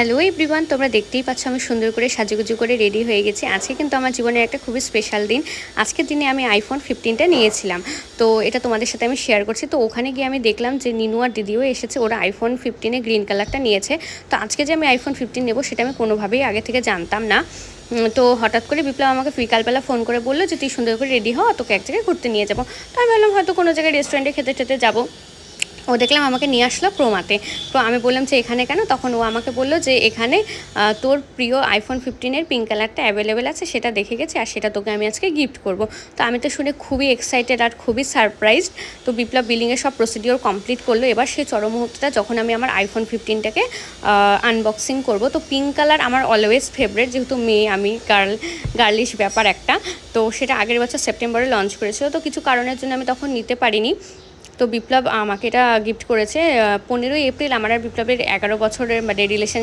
Hello everyone, তোমরা দেখতেই পাচ্ছ আমি সুন্দর করে সাজুগুজু করে রেডি হয়ে গেছি। আজকে কিন্তু আমার জীবনের একটা খুবই স্পেশাল দিন। আজকের দিনে আমি আইফোন 15টা নিয়েছিলাম, তো এটা তোমাদের সাথে আমি শেয়ার করছি। তো ওখানে গিয়ে আমি দেখলাম যে নিনু আর দিদিও এসেছে, ওরা আইফোন 15 গ্রিন কালারটা নিয়েছে। তো আজকে যে আমি আইফোন 15 নেবো সেটা আমি কোনোভাবেই আগে থেকে জানতাম না। তো হঠাৎ করে বিপ্লব আমাকে বিকালবেলা ফোন করে বললো যে তুই সুন্দর করে রেডি হ, তোকে এক জায়গায় ঘুরতে নিয়ে যাবো। তো আমি ভাবলাম হয়তো কোনো জায়গায় রেস্টুরেন্টে খেতে টেতে যাবো। ও দেখলাম আমাকে নিয়ে আসলো ক্রোমাতে। তো আমি বললাম যে এখানে কেন? তখন ও আমাকে বললো যে এখানে তোর প্রিয় আইফোন 15-এর পিঙ্ক কালারটা অ্যাভেলেবেল আছে, সেটা দেখে গেছে আর সেটা তোকে আমি আজকে গিফট করব। তো আমি তো শুনে খুবই এক্সাইটেড আর খুবই সারপ্রাইজড। তো বিপ্লব বিলিংয়ের সব প্রসিডিওর কমপ্লিট করলো। এবার সেই চরম মুহূর্তটা যখন আমি আমার আইফোন 15টাকে আনবক্সিং করব। তো পিঙ্ক কালার আমার অলওয়েজ ফেভারিট, যেহেতু মেয়ে আমি, গার্লিশ ব্যাপার একটা। তো সেটা আগের বছর সেপ্টেম্বরে লঞ্চ করেছিল, তো কিছু কারণের জন্য আমি তখন নিতে পারিনি। তো বিপ্লব আমাকে এটা গিফট করেছে 15ই এপ্রিল। আমার আর বিপ্লবের 11 বছরের মানে রিলেশন